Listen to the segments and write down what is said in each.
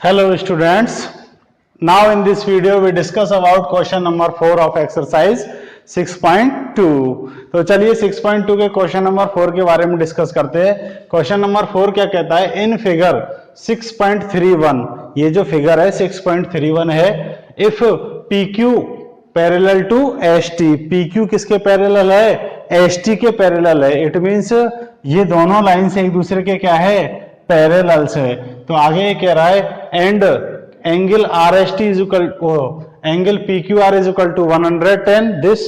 Hello students, now in this video we discuss about question number 4 of exercise 6.2। तो चलिए 6.2 के question number 4 के बारे में डिस्कस करते हैं। क्वेश्चन नंबर 4 क्या कहता है, इन फिगर 6.31, ये जो फिगर है 6.31 है, if PQ parallel to ST, PQ किसके पैरेलल है, ST के पैरेलल है, इट मींस ये दोनों लाइन से एक दूसरे के क्या है, पैरेलल्स है। तो आगे ये कह रहा है and angle RST is equal angle PQR is equal to 110, this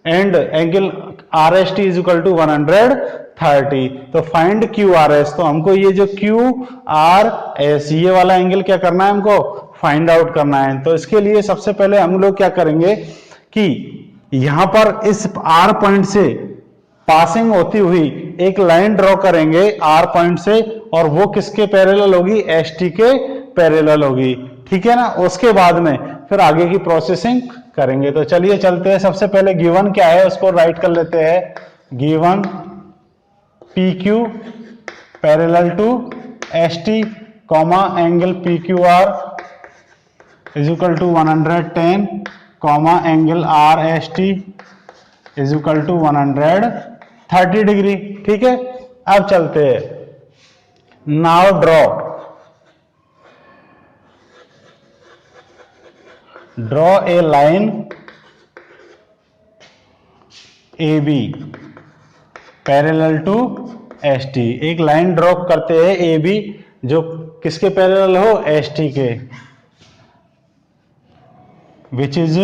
and angle RST is equal to 130। तो फाइंड QRS, तो हमको ये जो QRS ये वाला एंगल क्या करना है, हमको फाइंड आउट करना है। तो इसके लिए सबसे पहले हम लोग क्या करेंगे कि यहां पर इस R पॉइंट से पासिंग होती हुई एक लाइन ड्रॉ करेंगे R पॉइंट से, और वो किसके पैरेलल होगी, ST के पैरेलल होगी, ठीक है ना। उसके बाद में फिर आगे की प्रोसेसिंग करेंगे। तो चलिए चलते हैं। सबसे पहले गिवन क्या है उसको राइट कर लेते हैं। Given PQ parallel to ST comma angle PQR is equal to 110 comma angle RST is equal to 130 degree, ठीक है। अब चलते हैं। Now draw a line AB parallel to ST, एक लाइन ड्रॉ करते हैं AB जो किसके पैरेलल हो, ST के, which is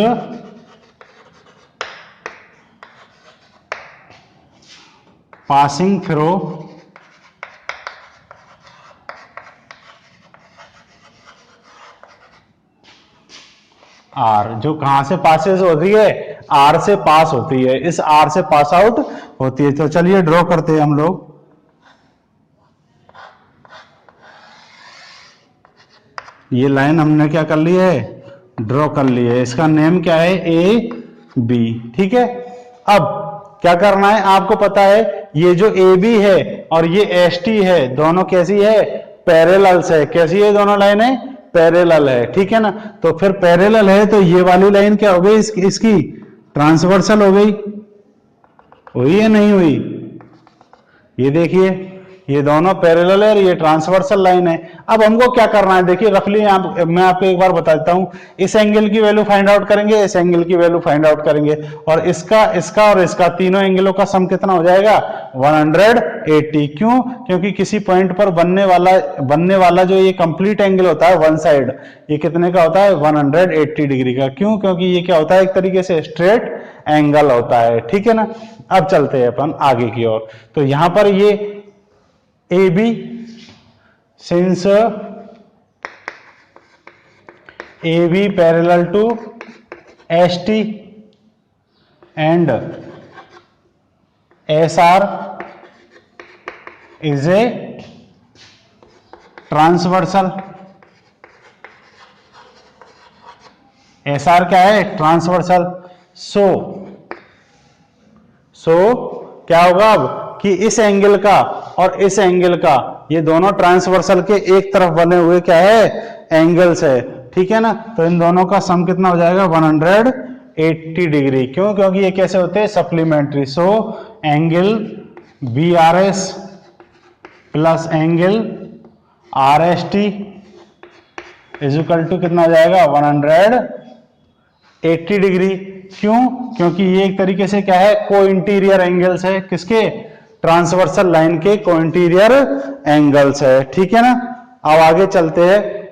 passing through R, जो कहां से पासेस होती है, R से पास होती है, इस R से पास आउट होती है। तो चलिए ड्रॉ करते हैं हम लोग। ये लाइन हमने क्या कर ली है, ड्रॉ कर ली है। इसका नेम क्या है, AB, ठीक है। अब क्या करना है, आपको पता है ये जो AB है और ये ST है, दोनों कैसी है, पैरेलल्स है। कैसी है दोनों लाइनें, पैरेलल है, ठीक है ना। तो फिर पैरेलल है तो ये वाली लाइन क्या हो गई, इसकी ट्रांसवर्सल हो गई, हुई या नहीं हुई। ये देखिए ये दोनों पैरेलल है और ये ट्रांसवर्सल लाइन है। अब हमको क्या करना है, देखिए रफली मैं आपको एक बार बता देता हूं। इस एंगल की वैल्यू फाइंड आउट करेंगे, इस एंगल की वैल्यू फाइंड आउट करेंगे, और इसका और इसका तीनों एंगलों का सम कितना हो जाएगा, 180। क्यों, क्योंकि किसी पॉइंट पर बनने वाला जो ये कंप्लीट एंगल होता है वन साइड, ये कितने का होता है, 180 डिग्री का। क्यों, क्योंकि ये क्या होता है, एक तरीके से स्ट्रेट एंगल होता है, ठीक है ना। अब चलते हैं अपन आगे की ओर। तो यहां पर ये AB since AB parallel to ST and SR is a transversal। SR क्या है, ट्रांसवर्सल। सो क्या होगा अब कि इस एंगल का और इस एंगल का, ये दोनों ट्रांसवर्सल के एक तरफ बने हुए क्या है, एंगल्स है, ठीक है ना। तो इन दोनों का सम कितना हो जाएगा, 180 डिग्री। क्यों, क्योंकि ये कैसे होते हैं, supplementary. So angle BRS plus angle RST is equal to कितना हो जाएगा, 180 डिग्री। क्यों, क्योंकि ये एक तरीके से क्या है, को इंटीरियर एंगल्स है, किसके, ट्रांसवर्सल लाइन के को इंटीरियर एंगल्स है, ठीक है ना। अब आगे चलते हैं,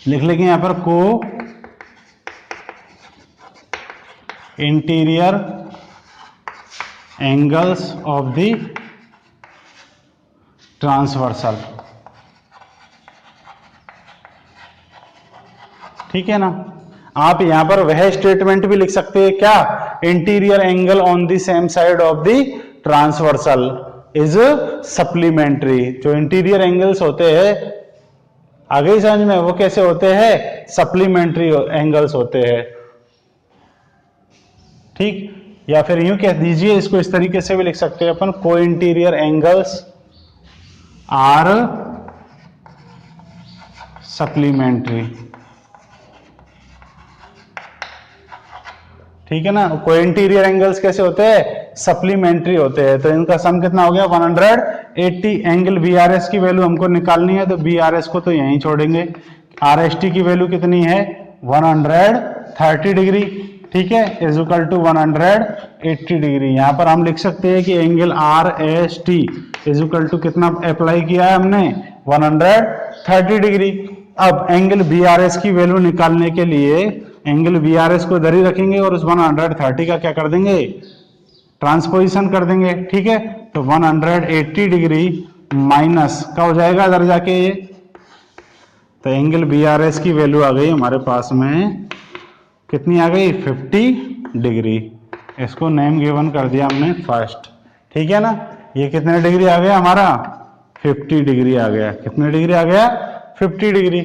लिख लेंगे यहां पर को interior angles of the transversal, ठीक है ना। आप यहां पर वह स्टेटमेंट भी लिख सकते हैं, क्या, interior angle on the same side of the transversal is supplementary. जो इंटीरियर एंगल्स होते हैं, आगे ही समझ में, वो कैसे होते हैं, सप्लीमेंट्री एंगल्स होते हैं, ठीक। या फिर यूं कह दीजिए, इसको इस तरीके से भी लिख सकते हैं अपन, को इंटीरियर एंगल्स आर सप्लीमेंट्री, ठीक है ना। कोइंटीरियर एंगल्स कैसे होते हैं, सप्लीमेंट्री होते हैं। तो इनका सम कितना हो गया 180। एंगल बीआरएस की वैल्यू हमको निकालनी है, तो बीआरएस को तो यहीं छोड़ेंगे। आरएसटी की वैल्यू कितनी है 130 डिग्री, ठीक है, इज इक्वल टू 180 डिग्री। यहां पर हम लिख सकते हैं कि angle R S T is equal to कितना अप्लाई किया है हमने 130 डिग्री। अब एंगल बीआरएस की वैल्यू निकालने के लिए एंगल बीआरएस को इधर ही रखेंगे और उस 130 का क्या कर देंगे, ट्रांसपोजिशन कर देंगे, ठीक है। तो 180 डिग्री माइनस का हो जाएगा इधर जाके ये, तो एंगल बीआरएस की वैल्यू आ गई हमारे पास में कितनी आ गई 50 डिग्री। इसको नेम गिवन कर दिया हमने फर्स्ट, ठीक है ना। ये कितने डिग्री आ गया हमारा 50 डिग्री आ गया। कितने डिग्री आ गया 50 डिग्री।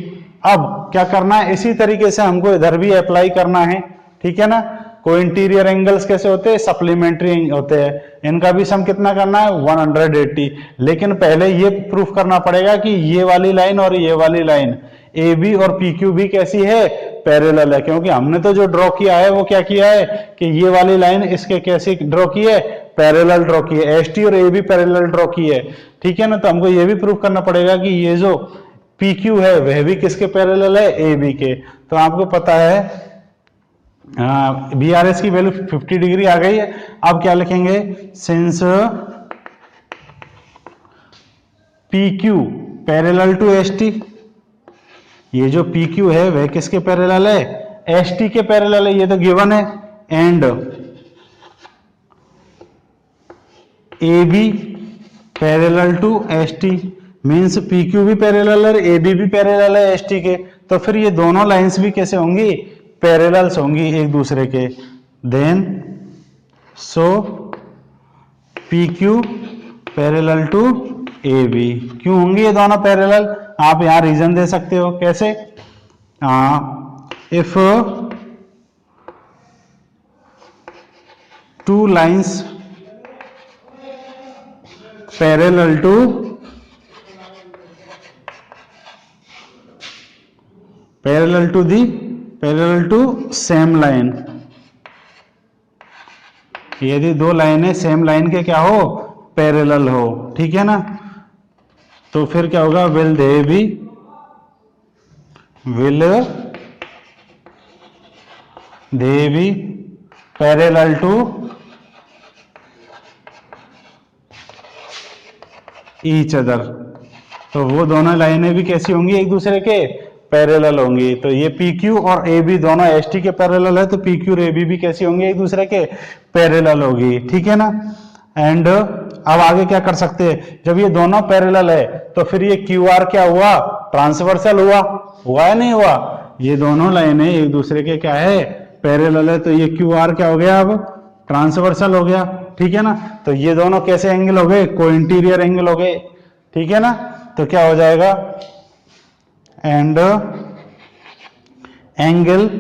अब क्या करना है, इसी तरीके से हमको इधर भी अप्लाई करना है, ठीक है ना। कोइंटीरियर एंगल्स कैसे होते हैं, सप्लीमेंट्री होते हैं। इनका भी सम कितना करना है 180। लेकिन पहले ये प्रूफ करना पड़ेगा कि ये वाली लाइन और ये वाली लाइन ए बी और पी क्यू भी कैसी है, पैरेलल है। क्योंकि हमने तो जो ड्रॉ किया है वो क्या किया है कि ये वाली लाइन इसके कैसे ड्रॉ की है, पैरेलल ड्रॉ की है। एस टी और ए बी पैरेलल ड्रॉ की है, ठीक है ना। तो हमको ये भी प्रूफ करना पड़ेगा कि ये जो पी क्यू है वह भी किसके पैरेलल है, ए बी के। तो आपको पता है बी आर एस की वैल्यू 50 डिग्री आ गई है। अब क्या लिखेंगे, since P Q parallel to S T, ये जो पी क्यू है वह किसके पैरेलल है, एस टी के पैरेलल है, ये तो गिवन है। And A B parallel to S T, means P Q भी पैरेलल है, ए बी भी पैरेलल है एस टी के। तो फिर ये दोनों लाइंस भी कैसे होंगी, पैरेलल्स होंगी एक दूसरे के। Then so P Q parallel to A B. क्यों होंगी ये दोनों पैरेलल, आप यहां रीजन दे सकते हो। कैसे, if two lines parallel to same line, यदि दो लाइनें सेम लाइन के क्या हो, पैरेलल हो, ठीक है ना। तो फिर क्या होगा, will they be parallel to each other. तो वो दोनों लाइनें भी कैसी होंगी, एक दूसरे के पैरेलल होंगी। तो ये पी क्यू और ए बी दोनों एस टी के पैरेलल है, तो पी क्यू और ए बी भी कैसी होंगी, एक दूसरे के पैरेलल होगी, ठीक है ना। एंड अब आगे क्या कर सकते हैं, जब ये दोनों पैरेलल है तो फिर ये क्यू आर क्या हुआ, ट्रांसवर्सल हुआ या नहीं हुआ। ये दोनों लाइनें एक दूसरे के क्या है, पैरेलल है, तो ये क्यू आर क्या हो गया, अब ट्रांसवर्सल हो गया, ठीक है ना। तो ये दोनों कैसे एंगल हो गए, कोइंटीरियर एंगल हो गए, ठीक है ना। तो क्या हो जाएगा, and angle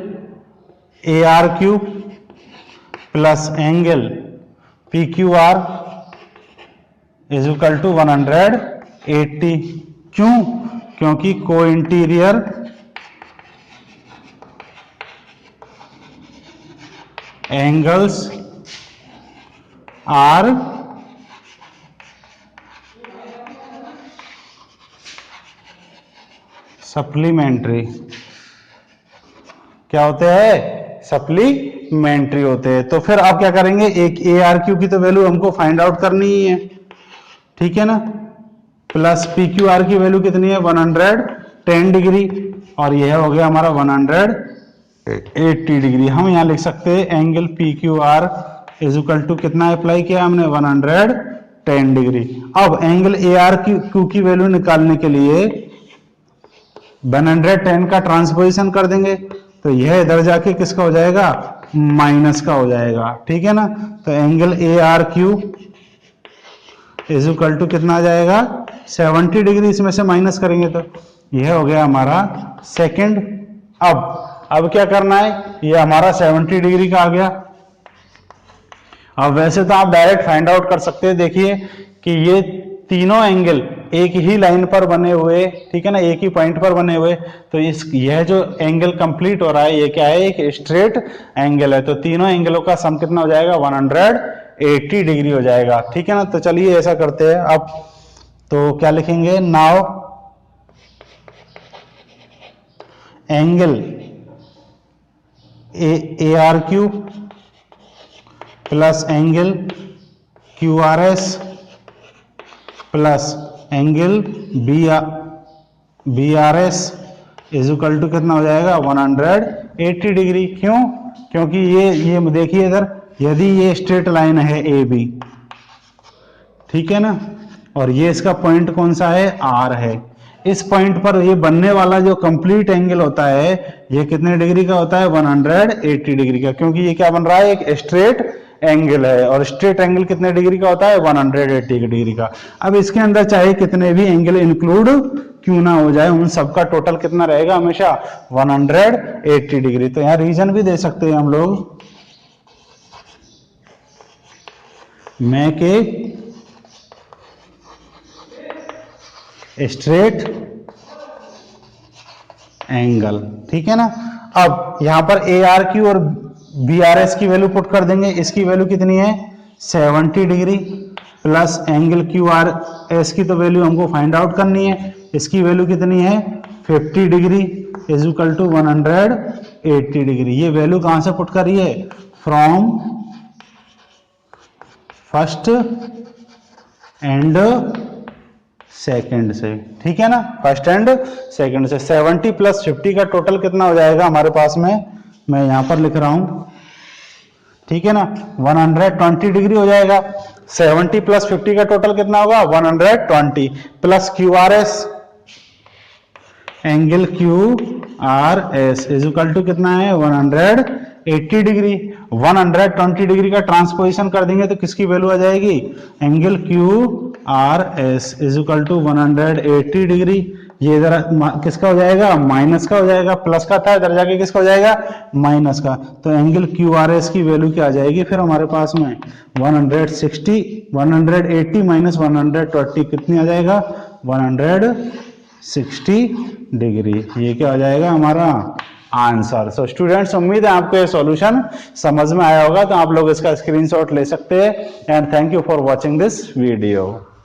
A R Q plus angle P Q R is equal to 180। क्यों, क्योंकि कोइंटीरियर एंगल्स आर सप्लीमेंट्री। क्या होते हैं, सप्लीमेंट्री होते हैं। तो फिर आप क्या करेंगे, एक ए आर क्यू की तो वैल्यू हमको फाइंड आउट करनी ही है, ठीक है ना। प्लस पी क्यू आर की वैल्यू कितनी है 110 डिग्री, और यह हो गया हमारा 180 डिग्री। हम यहां लिख सकते हैं angle P Q R is equal to कितना अप्लाई किया हमने 110 डिग्री। अब एंगल ए आर क्यू की वैल्यू निकालने के लिए 110 का ट्रांसपोजिशन कर देंगे, तो यह इधर जाके किसका हो जाएगा, माइनस का हो जाएगा, ठीक है ना। तो angle A R Q is equal to कितना आ जाएगा 70 डिग्री, इसमें से माइनस करेंगे तो यह हो गया हमारा सेकंड। अब क्या करना है, ये हमारा 70 डिग्री का आ गया। अब वैसे तो आप डायरेक्ट फाइंड आउट कर सकते हैं, देखिए कि ये तीनों एंगल एक ही लाइन पर बने हुए, ठीक है ना, एक ही पॉइंट पर बने हुए, तो यह जो एंगल कंप्लीट हो रहा है ये क्या है, एक स्ट्रेट एंगल है। तो तीनों एंगलों का सम कितना हो जाएगा, 180 डिग्री हो जाएगा, ठीक है ना। तो चलिए ऐसा करते हैं अब, तो क्या लिखेंगे, now angle ARQ plus angle QRS plus angle BRS is equal to कितना हो जाएगा, 180 डिग्री। क्यों, क्योंकि ये देखिए इधर, यदि ये स्ट्रेट लाइन है AB, ठीक है ना, और ये इसका पॉइंट कौन सा है, R है, इस पॉइंट पर ये बनने वाला जो कंप्लीट एंगल होता है ये कितने डिग्री का होता है, 180 डिग्री का, क्योंकि ये क्या बन रहा है, एक स्ट्रेट एंगल है, और स्ट्रेट एंगल कितने डिग्री का होता है, 180 डिग्री का। अब इसके अंदर चाहे कितने भी एंगल इंक्लूड क्यों ना हो जाए, उन सबका टोटल कितना रहेगा, हमेशा 180 डिग्री। तो यहां रीजन भी दे सकते हैं हम लोग, मेक ए स्ट्रेट एंगल, ठीक है ना। अब यहां पर ARQ और BRS की वैल्यू पुट कर देंगे, इसकी वैल्यू कितनी है, 70 डिग्री, प्लस एंगल QRS की तो वैल्यू हमको फाइंड आउट करनी है, इसकी वैल्यू कितनी है, 50 degree is equal to 180 degree. ये वैल्यू कहां से पुट करी है, फ्रॉम फर्स्ट एंड सेकंड से, ठीक है ना, फर्स्ट एंड सेकंड से। 70 प्लस 50 का टोटल कितना हो जाएगा हमारे पास में, मैं यहां पर लिख रहा हूं, ठीक है ना, 120 डिग्री हो जाएगा। 70 प्लस 50 का टोटल कितना होगा, 120 plus QRS angle QRS is equal to कितना है, 180 डिग्री। 120 डिग्री का ट्रांसपोजिशन कर देंगे तो किसकी वैल्यू आ जाएगी, angle QRS is equal to 180 degree. ये इधर किसका हो जाएगा, माइनस का हो जाएगा, प्लस का था, इधर जाके किसका हो जाएगा, माइनस का। तो एंगल QRS की वैल्यू क्या आ जाएगी फिर हमारे पास में, 180 माइनस 120 कितनी आ जाएगा, 160 डिग्री। ये क्या हो जाएगा हमारा आंसर। सो स्टूडेंट्स, उम्मीद है आपको ये सॉल्यूशन समझ में आया होगा, तो आप लोग इसका स्क्रीनशॉट ले सकते हैं। And thank you for watching this video.